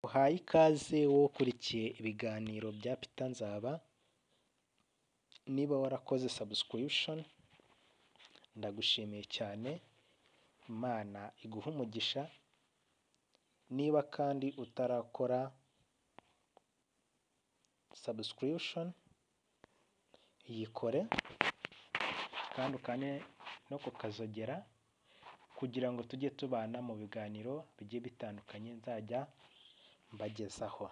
Uhaye ikaze wowe ukurikiye ibiganiro bya Peter Nzaba, niba warakoze subscription ndagushimiye cyane, Imana iguhe umugisha, niba kandi utarakora subscription yikore kandi ukane no kukazogera kugira ngo tujye tubana mu biganiro bigiye bitandukanye nzajya mbagezaho.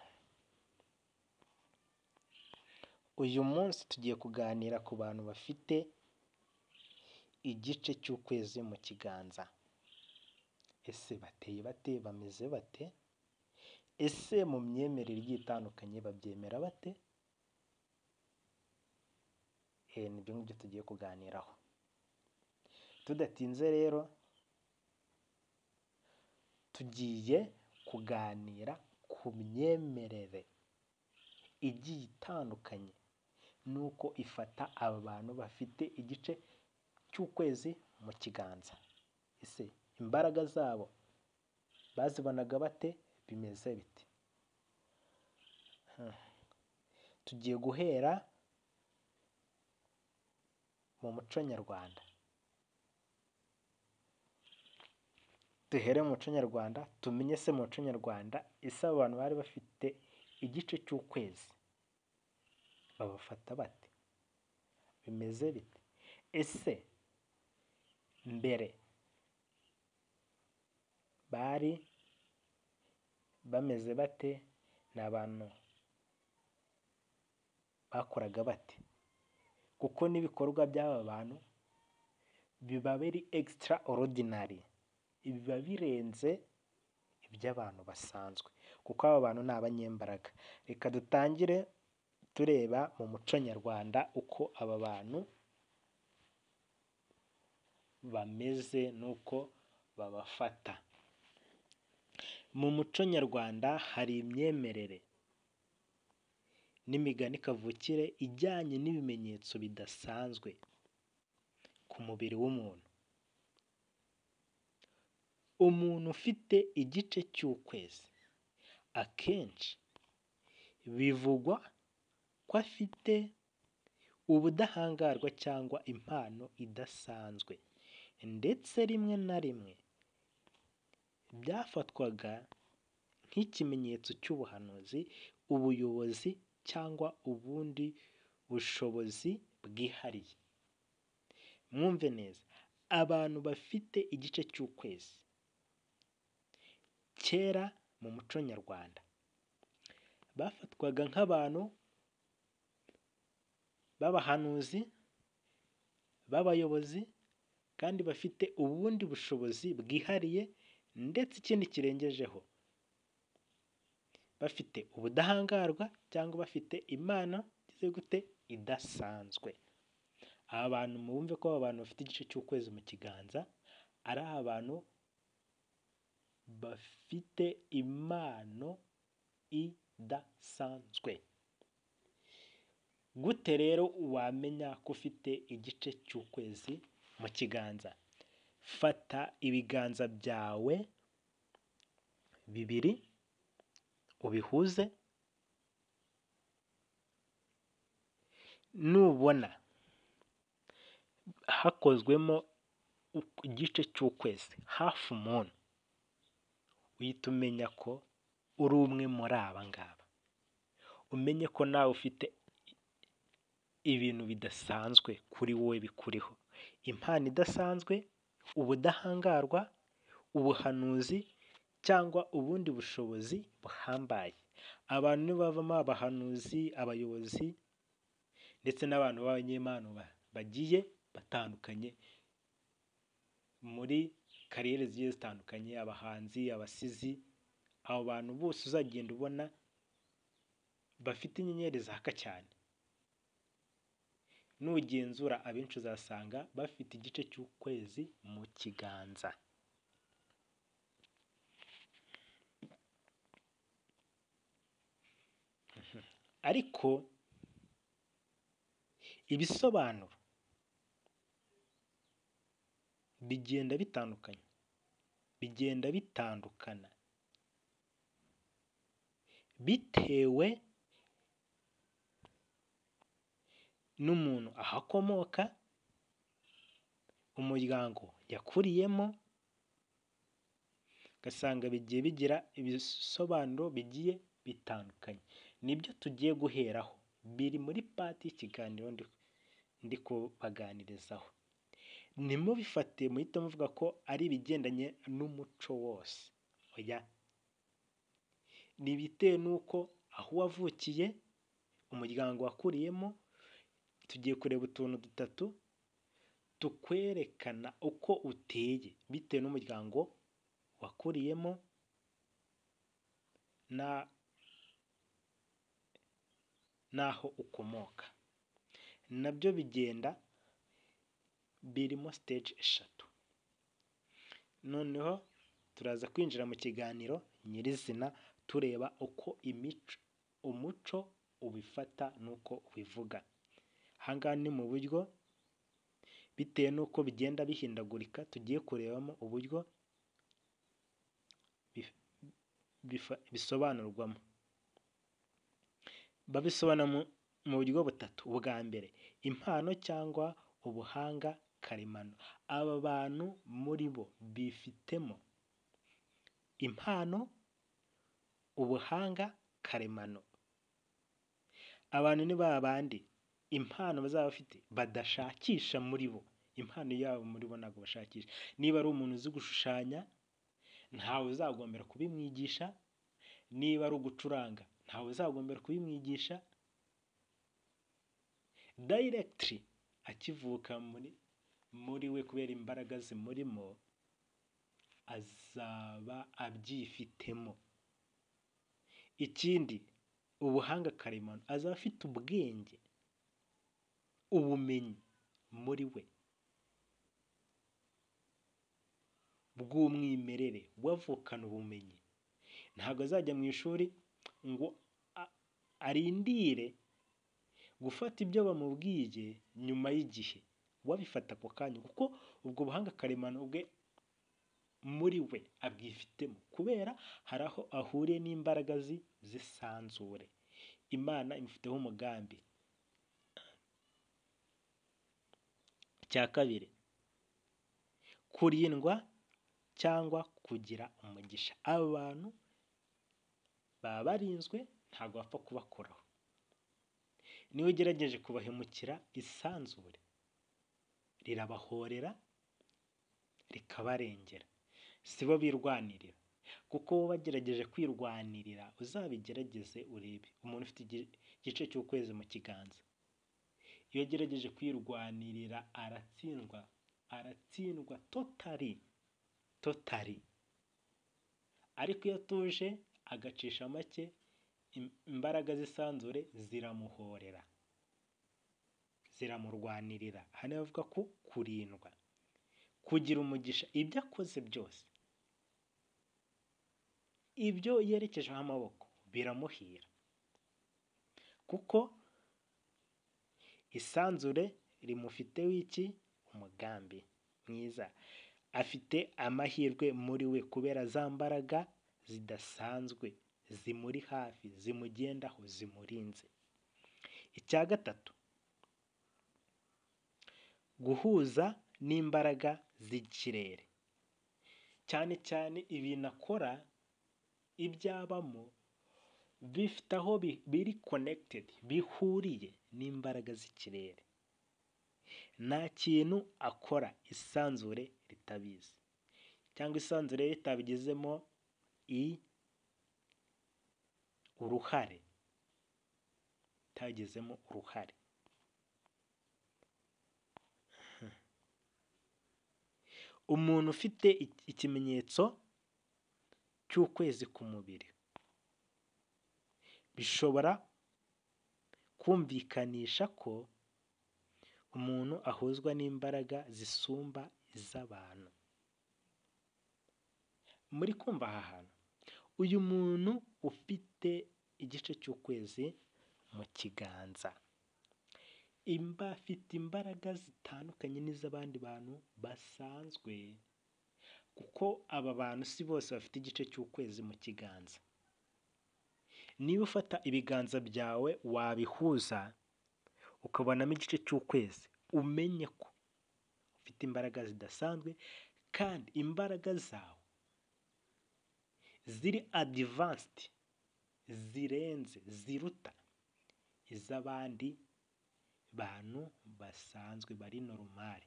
Uyu munsi tugiye kuganira ku bantu bafite igice cy'ukwezi mu kiganza. Ese bateye bate? Bameze bate? Ese mu myemerere igiye itandukanye babyemera bate? Nibyo ngibyo tugiye kuganiraho. Tudatinze rero, tugiye kuganira ku myemerere igiye itandukanye nuko ifata aba bantu bafite igice cy'ukwezi mu kiganza. Ese imbaraga zabo bazibonaga bate? Bimeze bite? Tugiye guhera mu muco nyarwanda. Duhere mu muco nyarwanda tumenye se mu muco nyarwanda ese abo bantu bari bafite igice cy'ukwezi babafata bate? Bimeze bite? Ese mbere bari bameze bate? Ni abantu bakoraga bate? Kuko n'ibikorwa by'aba bantu biba biri extraordinary, biba birenze iby'abantu basanzwe, kuko aba bantu ni abanyembaraga. Reka dutangire tureba mu muco nyarwanda uko aba bantu bameze n'uko babafata. Mu muco nyarwanda hari imyemerere n'imigani kavukire ijyanye n'ibimenyetso bidasanzwe ku mubiri w'umuntu. Umuntu ufite igice cy'ukwezi akenshi bivugwa ko afite ubudahangarwa cyangwa impano idasanzwe, ndetse rimwe na rimwe byafatwaga nk'ikimenyetso cy'ubuhanuzi, ubuyobozi cyangwa ubundi bushobozi bwihariye. Mwumve neza, abantu bafite igice cy'ukwezi kera mu muco nyarwanda bafatwaga nk'abantu b'abahanuzi, b'abayobozi, kandi bafite ubundi bushobozi bwihariye, ndetse ikindi kirengejeho bafite ubudahangarwa cyangwa bafite imana idasanzwe. Aba bantu mwumve ko aba bantu bafite igice cy'ukwezi mu kiganza ari abantu bafite impano idasanzwe. Gute rero wamenya ko ufite igice cy'ukwezi mu kiganza? Fata ibiganza byawe bibiri ubihuze, nubona hakozwemo igice cy'ukwezi, half moon, uhita umenya ko uri umwe muri aba ngaba. Umenye ko nawe ufite ibintu bidasanzwe kuri wowe bikuriho, impano idasanzwe, ubudahangarwa, ubuhanuzi cyangwa ubundi bushobozi buhambaye. Abantu nibavamo abahanuzi, abayobozi ndetse n'abantu b'abanyempano bagiye batandukanye muri kariyeri zigiye zitandukanye, abahanzi, abasizi, abo bantu bose uzagenda ubona bafite inyenyeri zaka cyane. Nugenzura abenshi uzasanga bafite igice cy'ukwezi mu kiganza. Ariko ibisobanuro bigenda bitandukana. bitewe n'umuntu aho akomoka, umuryango yakuriyemo, ugasanga bigiye bigira ibisobanuro bigiye bitandukanye. Nibyo tugiye guheraho, biri muri pati y'ikiganiro ndi kubaganirizaho. Ntimubifate muhite muvuga ko ari ibigendanye n'umuco wose, oya, ni bitewe n'uko aho wavukiye, umuryango wakuriyemo. Tugiye kureba utuntu dutatu tukwerekana uko uteye bitewe n'umuryango wakuriyemo n'aho ukomoka. Nabyo bigenda birimo stage 3. Noneho turaza kwinjira mu kiganiro nyirizina tureba uko umuco ubifata n'uko ubivuga. Ahangaha ni mu buryo bitewe n'uko bigenda bihindagurika, tugiye kurebamo uburyo bisobanurwamo. Babisobanura mu buryo butatu. Ubwa mbere, impano cyangwa ubuhanga karemano. Aba bantu muri bo bifitemo impano, ubuhanga karemano. Abantu ni ba bandi impano bazaba bafite badashakisha muri bo. Impano yabo muri bo ntabwo bashakisha. Niba ari umuntu uzi gushushanya, ntawe uzagombera kubimwigisha. Niba ari ugucuranga, ntawe uzagombera kubimwigisha. Directly akivuka muri we, kubera imbaraga zimurimo, azaba abyifitemo. Ikindi, ubuhanga karemano, azaba afite ubwenge, ubumenyi muri we bw'umwimerere, wavukana ubumenyi. Ntabwo azajya mu ishuri ngo arindire gufata ibyo bamubwiye nyuma y'igihe, wabifata ako kanya, kuko ubwo buhanga karemano bwe muri we abwifitemo, kubera hari aho ahuriye n'imbaraga z'isanzure. Imana imufiteho umugambi. Icya kabiri, kurindwa cyangwa kugira umugisha. Aba bantu baba barinzwe, ntabwo bapfa kubakoraho. Niba ugerageje kubahemukira, isanzure rirabahorera rikabarengera. Si bo birwanirira, kuko bo bagerageje kwirwanirira. Uzabigerageze urebe umuntu ufite igice cy'ukwezi mu kiganza, iyo agerageje kwirwanirira aratsindwa totally. Ariko iyo atuje agacisha make, imbaraga z'isanzure ziramuhorera, ziramurwanirira. Hano bavuga ko kurindwa, kugira umugisha. Ibyo akoze byose, ibyo yerekejeho amaboko biramuhira, kuko isanzure rimufiteho iki? Umugambi mwiza. Afite amahirwe muri we kubera za mbaraga zidasanzwe zimuri hafi, zimugendaho, zimurinze. Icya gatatu, guhuza n'imbaraga z'ikirere. Cyane cyane ibintu akora, ibyabamo bifite aho biri connected, bihuriye n'imbaraga z'ikirere. Nta kintu akora isanzure ritabizi, cyangwa isanzure ritabigizemo uruhare, itagezemo uruhare. Umuntu ufite ikimenyetso cy'ukwezi ku mubiri bishobora kumvikanisha ko umuntu ahuzwa n'imbaraga zisumba iz'abantu. Muri kumva aha hantu, uyu muntu ufite igice cy'ukwezi mu kiganza afite imbaraga zitandukanye n'iz'abandi bantu basanzwe, kuko aba bantu si bose bafite igice cy'ukwezi mu kiganza. niba ufata ibiganza byawe wabihuza ukabonamo igice cy'ukwezi, umenye ko ufite imbaraga zidasanzwe kandi imbaraga zawe ziri advanced, zirenze, ziruta iz'abandi bantu basanzwe bari normal.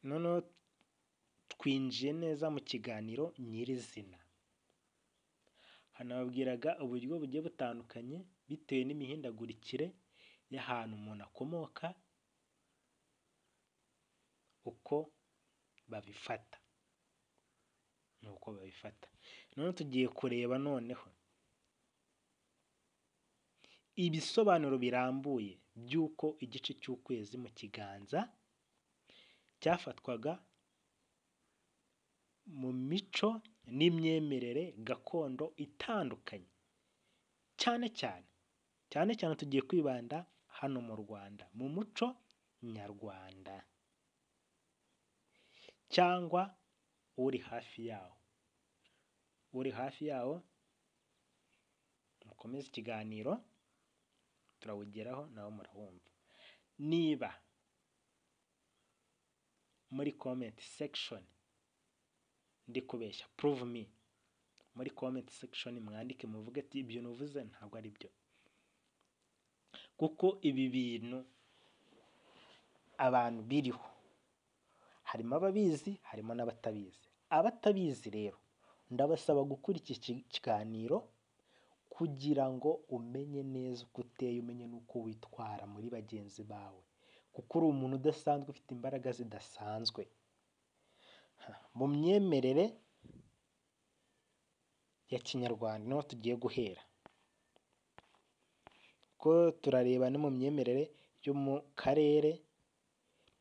Noneho twinjiye neza mu kiganiro nyirizina. Hanababwiraga uburyo bugiye butandukanye bitewe n'imihindagurikire y'ahantu umuntu akomoka, uko babifata nuko babifata. Noneho tugiye kureba noneho ibisobanuro birambuye by'uko igice cy'ukwezi mu kiganza cyafatwaga mu mico n'imyemerere gakondo itandukanye, cyane cyane tugiye kwibanda hano mu Rwanda mu muco nyarwanda cyangwa uri hafi yawo mukomeze ikiganiro turawugeraho nawe murawumva. Niba muri comment section ndi kubeshya, prove me. Muri comment section mwandike muvuge ati ibyo nuvuze ntabwo ari byo, kuko ibi bintu abantu biriho harimo ababizi harimo n'abatabizi. Abatabizi rero ndabasaba gukurikira iki kiganiro kugira ngo umenye neza uko uteye, umenye n'uko witwara muri bagenzi bawe, kuko uri umuntu udasanzwe ufite imbaraga zidasanzwe. Mu myemerere ya kinyarwanda niho tugiye guhera, ko turareba no mu myemerere yo mu karere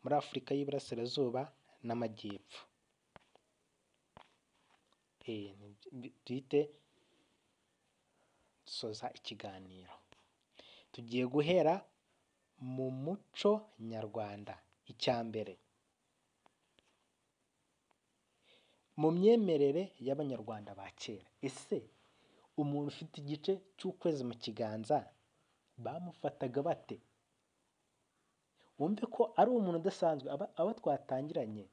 muri Afurika y'Iburasirazuba n'Amajyepfo. Duhite dusoza ikiganiro. Tugiye guhera mu muco nyarwanda. Icya mbere, mu myemerere y'abanyarwanda ba kera, ese umuntu ufite igice cy'ukwezi mu kiganza bamufataga bate? Wumve ko ari umuntu udasanzwe. Abo twatangiranye,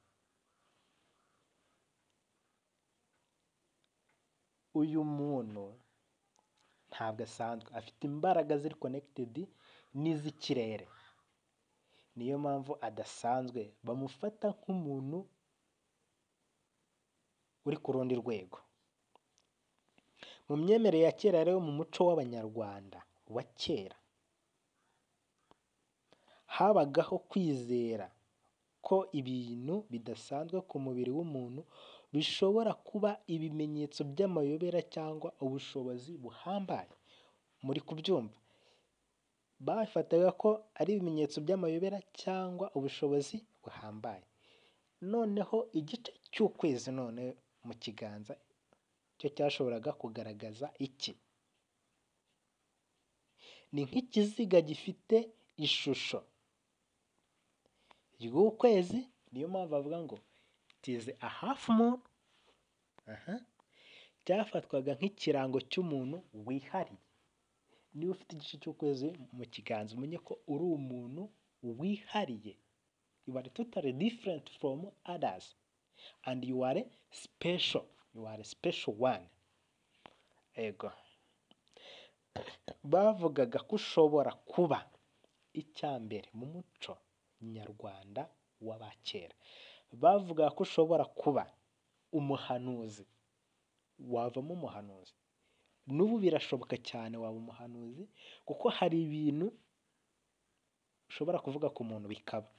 uyu muntu ntabwo asanzwe, afite imbaraga ziri connected n'iz'ikirere, niyo mpamvu adasanzwe. Bamufata nk'umuntu uri ku rundi rwego. Mu myemerere ya kera rero, mu muco w'abanyarwanda wa kera, habagaho kwizera ko ibintu bidasanzwe ku mubiri w'umuntu bishobora kuba ibimenyetso by'amayobera cyangwa ubushobozi buhambaye. Muri kubyumva? Bafataga ko ari ibimenyetso by'amayobera cyangwa ubushobozi buhambaye. Noneho igice cy'ukwezi none mu kiganza cyo cyashoboraga kugaragaza iki? Ni nk'ikiziga gifite ishusho y'ukwezi, niyo mpamvu bavuga ngo it is a half moon. Cyafatwaga nk'ikirango cy'umuntu wihariye. Niba ufite igice cy'ukwezi mu kiganza, umenye ko uri umuntu wihariye. You are totally different from others and you are special. You are a special one. Ego. Bavugaga ko ushobora kuba icya mbere mu muco nyarwanda w'abakera. Bavugaga ko ushobora kuba umuhanuzi, wavamo umuhanuzi. N'ubu birashoboka cyane waba umuhanuzi, kuko hari ibintu ushobora kuvuga ku muntu bikaba.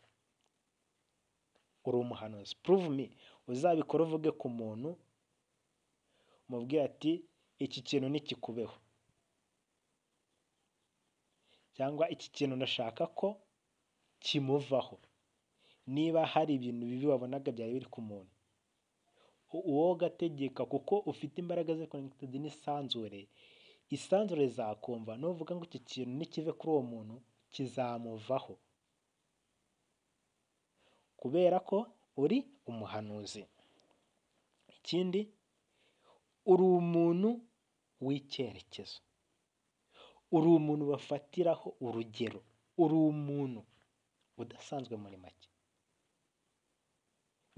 Uri umuhanuzi. Prove me. Uzabikora uvuge ku muntu, umubwire ati iki kintu nikikubeho, cyangwa iki kintu ndashaka ko kimuvaho. Niba hari ibintu bibi wabonaga byari biri ku muntu, uwo gategeka, kuko ufite imbaraga zo connected n'isanzure. Isanzure zakumva nuvuga ngo iki kintu nikive kuri uwo muntu kizamuvaho, kubera ko uri umuhanuzi. Ikindi, uri umuntu w'icyerekezo, uri umuntu bafatiraho urugero, uri umuntu udasanzwe muri make.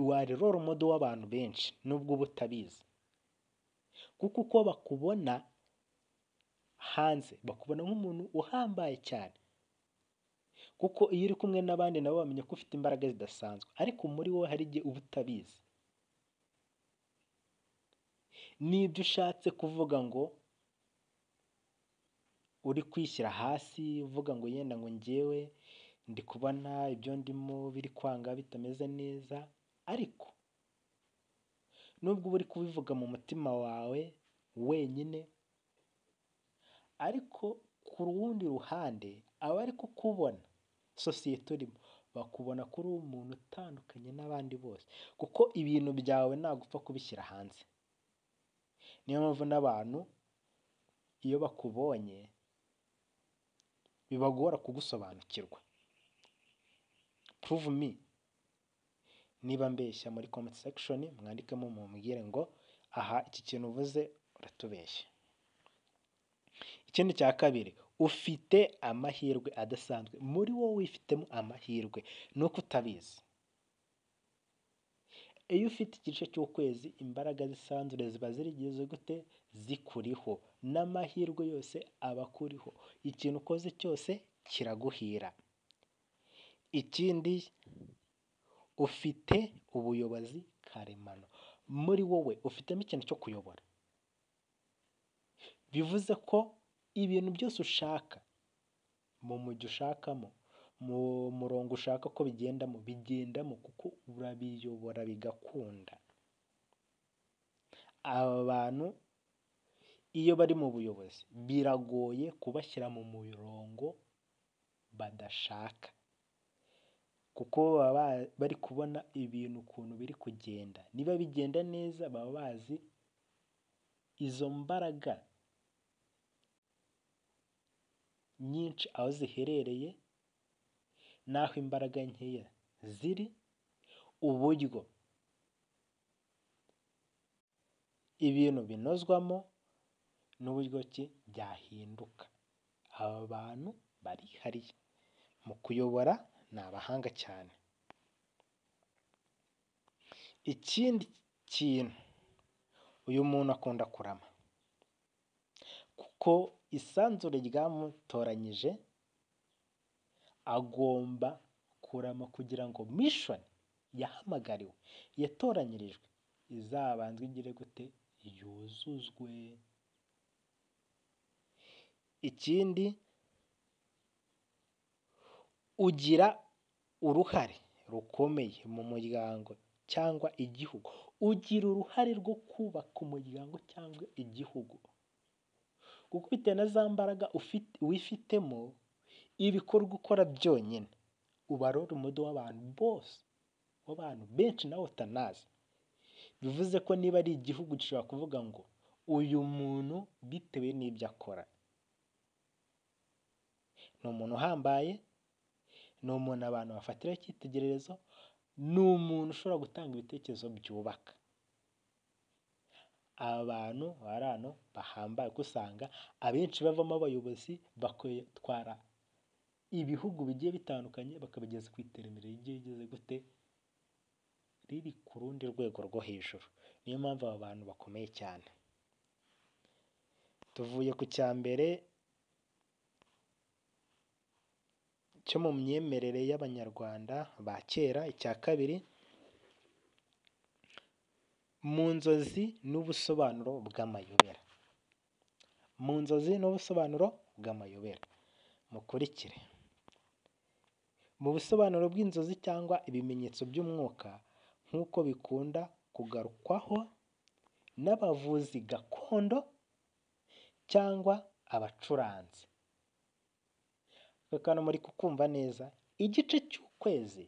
Wari role model w'abantu benshi nubwo uba utabizi, kuko uko bakubona hanze bakubona nk'umuntu uhambaye cyane, kuko iyo uri kumwe n'abandi nabo bamenya ko ufite imbaraga zidasanzwe, ariko muri wowe hari igihe uba utabizi. N'ibyo ushatse kuvuga ngo uri kwishyira hasi uvuga ngo yenda ngo njyewe ndi kubona ibyo ndimo biri kwanga bitameze neza, ariko nubwo uba uri kubivuga mu mutima wawe wenyine, ariko ku rundi ruhande abari kukubona, sosiyete urimo, bakubona ko uri umuntu utandukanye n'abandi bose, kuko ibintu byawe ntabwo upfa kubishyira hanze. Niyo mpamvu n'abantu iyo bakubonye bibagora kugusobanukirwa. Prove me. Niba mbeshya muri comment section mwandikemo mumbwire ngo aha iki kintu uvuze uratubeshya. Ikindi cya kabiri, ufite amahirwe adasanzwe. Muri wowe wifitemo amahirwe nuko utabizi. Iyo ufite igice cy'ukwezi, imbaraga zisanzwe ziba zirigeze gute? Zikuriho, n'amahirwe yose aba akuriho, ikintu ukoze cyose kiraguhira. Ikindi, ufite ubuyobozi karemano. Muri wowe ufitemo ikintu cyo kuyobora, bivuze ko ibintu byose ushaka mu mujyi ushakamo, mu murongo ushaka ko bigendamo kuko urabiyobora bigakunda. Aba bantu iyo bari mu buyobozi biragoye kubashyira mu murongo badashaka, kuko baba bari kubona ibintu ukuntu biri kugenda. Niba bigenda neza baba bazi izo mbaraga nyinshi aho ziherereye, n'aho imbaraga nkeya ziri, uburyo ibintu binozwamo n'uburyo ki byahinduka. Aba bantu barihariye mu kuyobora, ni abahanga cyane. Ikindi kintu, uyu muntu akunda kurama, kuko isanzure ryamutoranyije, agomba kurama kugira ngo mission yahamagariwe, yatoranyirijwe, izabanze igire gute? Yuzuzwe. Ikindi, ugira uruhare rukomeye mu muryango cyangwa igihugu. Ugira uruhare rwo kubaka umuryango cyangwa igihugu, kuko bitewe na za mbaraga wifitemo, ibikorwa ukora byonyine uba role model w'abantu bose, w'abantu benshi nawe utanazi. Bivuze ko niba ari igihugu gishobora kuvuga ngo uyu muntu bitewe n'ibyo akora, ni umuntu uhambaye, ni umuntu abantu bafatiraho icyitegererezo, ni umuntu ushobora gutanga ibitekerezo byubaka. Abantu bari hano bahambaye, kuko usanga abenshi bavamo abayobozi bagatwara ibihugu bigiye bitandukanye, bakabigeza ku iterambere rigiye rigeze gute? Riri ku rundi rwego rwo hejuru. Niyo mpamvu aba bantu bakomeye cyane. Tuvuye ku cya mbere cyo mu myemerere y'Abanyarwanda ba kera. Icya kabiri, mu nzozi n'ubusobanuro bw'amayobera. Mu nzozi n'ubusobanuro bw'amayobera. Mukurikire. Mu busobanuro bw'inzozi cyangwa ibimenyetso by'umwuka, nk'uko bikunda kugarukwaho n'abavuzi gakondo cyangwa abacuranzi. Kakano muri kukumva neza, igice cy'ukwezi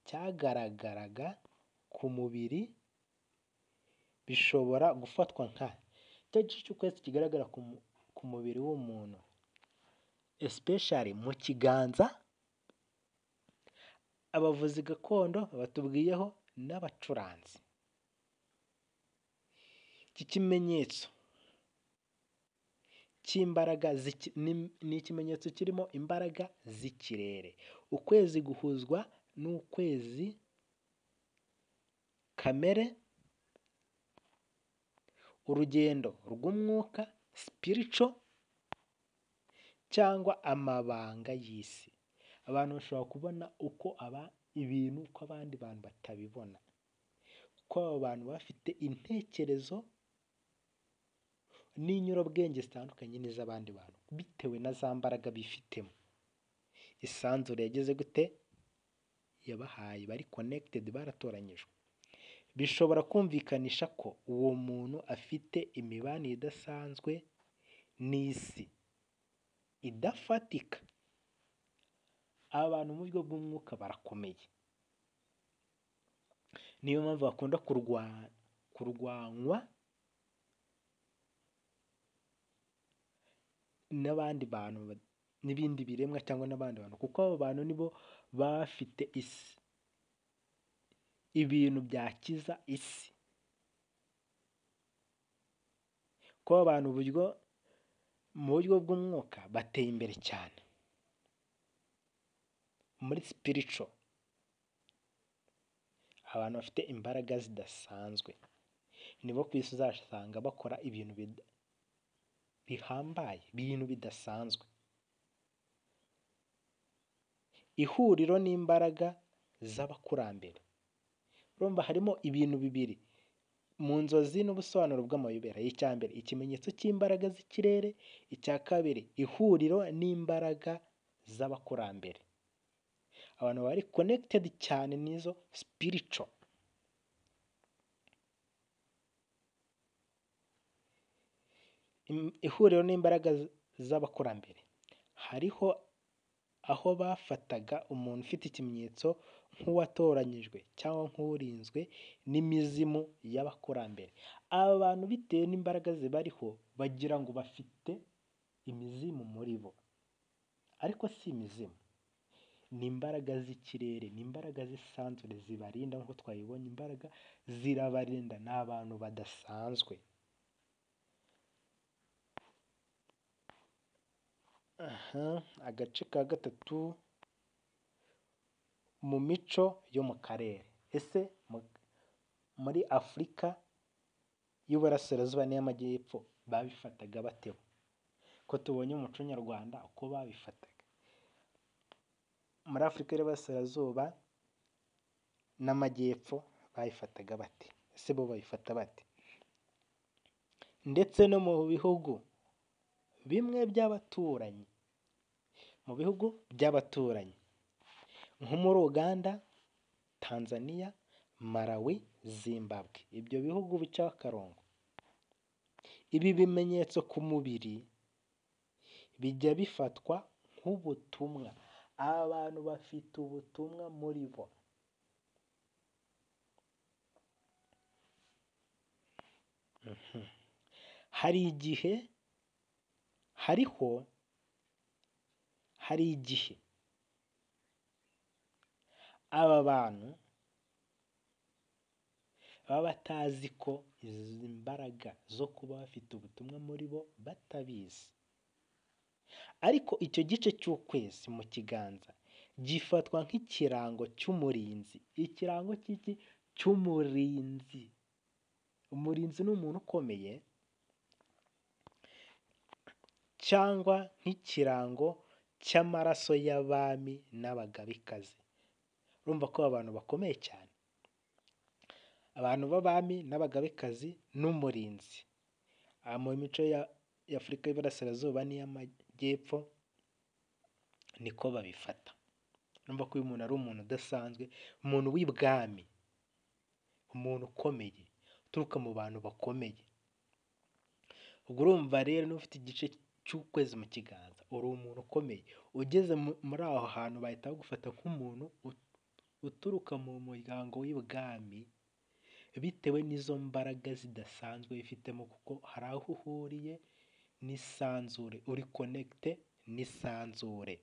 cyagaragaraga ku mubiri bishobora gufatwa nka cya gice cy'ukwezi kigaragara ku mubiri w'umuntu, especially mu kiganza. Abavuzi gakondo batubwiyeho n'abacuranzi. Iki kimenyetso cy'imbaraga ni ikimenyetso kirimo imbaraga z'ikirere. Ukwezi guhuzwa n'ukwezi kamere, urugendo rw'umwuka spiritual cyangwa amabanga y'isi. Abantu bashobora kubona ibintu uko abandi bantu batabibona, kuko abo bantu bafite intekerezo n'inyurabwenge zitandukanye n'iz'abandi bantu bitewe na za mbaraga bifitemo. Isanzure yageze gute? Yabahaye, bari connected, baratoranyijwe. Bishobora kumvikanisha ko uwo muntu afite imibanire idasanzwe n'isi idafatika. Abantu mu buryo bw'umwuka barakomeye, niyo mpamvu bakunda kurwanywa n'abandi bantu n'ibindi biremwa cyangwa n'abandi bantu, kuko abo bantu nibo bafite ibintu byakiza isi. Kuko abantu mu buryo bw'umwuka bateye imbere cyane muri spiritual. Abantu bafite imbaraga zidasanzwe nibo ku isi uzasanga bakora ibintu bihambaye, ibintu bidasanzwe. Ihuriro n'imbaraga z'abakurambere. Urumva harimo ibintu bibiri mu nzozi n'ubusobanuro bw'amayobera. Icya mbere, ikimenyetso cy'imbaraga z'ikirere. Icya kabiri, ihuriro n'imbaraga z'abakurambere. Abantu bari connected cyane n'izo spiritual. Ihuriro n'imbaraga z'abakurambere. Hariho aho bafataga umuntu ufite ikimenyetso nk'uwatoranyijwe cyangwa nk'urinzwe n'imizimu y'abakurambere. Aba bantu bitewe n'imbaraga zibariho bagira ngo bafite imizimu muri bo, ariko si imizimu, ni imbaraga z'ikirere, ni imbaraga z'isanzure zibarinda. nk'uko twabibonye, imbaraga zirabarinda. Ni abantu badasanzwe. Agace ka gatatu, mu mico yo mu karere. Ese muri Afurika y'Uburasirazuba n'iy'Amajyepfo babifataga bate? Ko tubonye umuco nyarwanda uko babifataga. Muri Afurika y'Uburasirazuba n'Amajyepfo babifataga bate? Ese bo babifata bate? Ndetse no mu bihugu bimwe by'abaturanyi, mu bihugu by'abaturanyi nko muri Uganda, Tanzania, Malawi, Zimbabwe, ibyo bihugu bica akarongo, ibi bimenyetso ku mubiri bijya bifatwa nk'ubutumwa. Abantu bafite ubutumwa muri bo. Hari igihe aba bantu baba batazi ko izi mbaraga zo kuba bafite ubutumwa muri bo batabizi. Ariko icyo gice cy'ukwezi mu kiganza gifatwa nk'ikirango cy'umurinzi. Ikirango cy'umurinzi. Umurinzi ni umuntu ukomeye, cyangwa nk'ikirango cy'amaraso y'abami n'abagabekazi. Urumva ko abantu bakomeye cyane, abantu b'abami n'abagabekazi n'umurinzi. Mu mico ya Afurika y'Iburasirazuba n'iy'Amajyepfo niko babifata. Urumva ko uyu muntu ari umuntu udasanzwe, umuntu w'ibwami, umuntu ukomeye, uturuka mu bantu bakomeye. Ubwo urumva rero niba ufite igice cy'ukwezi mu kiganza, uri umuntu ukomeye. Ugeze muri aho hantu bahita bagufata nk'umuntu uturuka mu muryango w'ibwami, bitewe n'izo mbaraga zidasanzwe bifitemo, kuko hari aho uhuriye n'isanzure, uri connecte n'isanzure.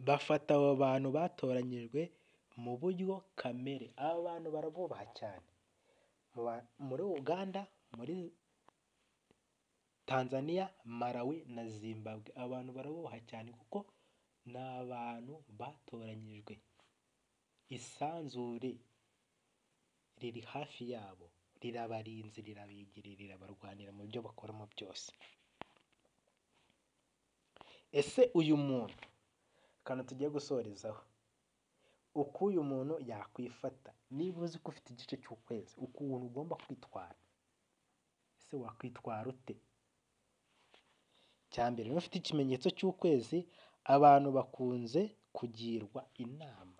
Bafata abo bantu batoranyijwe mu buryo kamere. Aba bantu barabubaha cyane. Muri Uganda, muri Tanzania, Malawi na Zimbabwe, abantu barabubaha cyane kuko ni abantu batoranyijwe. Isanzure riri hafi yabo, rirabarinze, rirabegereye, rirabarwanira mu byo bakoramo byose. Ese uyu muntu, kandi tugiye gusorezaho, uko uyu muntu yakwifata niba uzi ko ufite igice cy'ukwezi, ukuntu ugomba kwitwara. Ese wakwitwara ute? Cya mbere, niba ufite ikimenyetso cy'ukwezi, abantu bakunze kugirwa inama,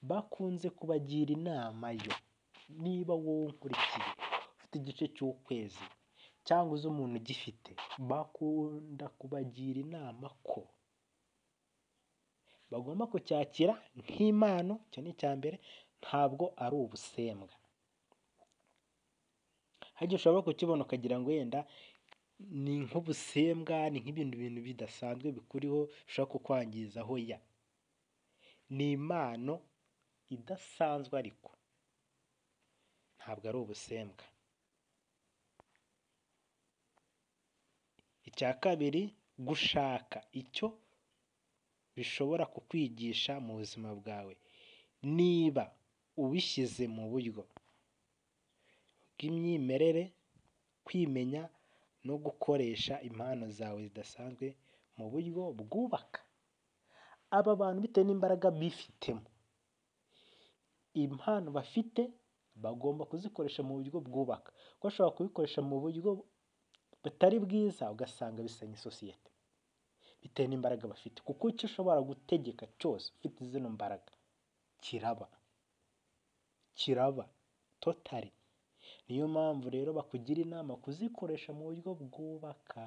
bakunze kubagira inama yo. Niba wowe unkurikiye ufite igice cy'ukwezi cyangwa uzi umuntu ugifite, bakunda kubagira inama ko bagomba kucyakira nk'impano. Icyo ni icya mbere, ntabwo ari ubusembwa. Hajya ushobora kukibona ukagira ngo wenda ni nk'ubusembwa, ni nk'ibintu bidasanzwe bikuriho bishobora kukwangiza. Hoya, ni impano idasanzwe ariko ntabwo ari ubusembwa. Icya kabiri, gushaka icyo bishobora kukwigisha mu buzima bwawe. Niba ubishyize mu buryo bw'imyimerere, kwimenya no gukoresha impano zawe zidasanzwe mu buryo bwubaka. Aba bantu bitewe n'imbaraga bifitemo, impano bafite bagomba kuzikoresha mu buryo bwubaka. Kuko bashobora kubikoresha mu buryo butari bwiza, ugasanga bisenya sosiyete bitewe n'imbaraga bafite. Kuko icyo ushobora gutegeka cyose ufite zino mbaraga kiraba totally. Niyo mpamvu rero bakugira inama kuzikoresha mu buryo bwubaka.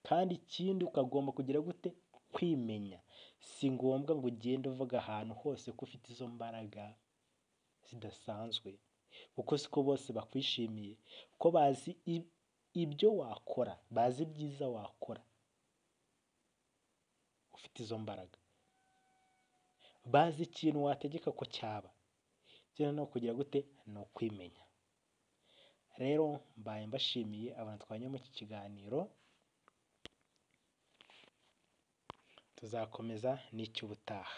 Kandi ikindi ukagomba kugira gute? Kwimenya. Si ngombwa ngo ugende uvuga ahantu hose ko ufite izo mbaraga zidasanzwe, kuko siko bose bakwishimiye, ko bazi ibyo wakora, bazi ibyiza wakora ufite izo mbaraga, bazi ikintu wategeka ko cyaba. Kino no kugira gute? Ni ukwimenya. Rero mbaye mbashimiye abantu twanye mu iki kiganiro, tuzakomeza n'icy'ubutaha.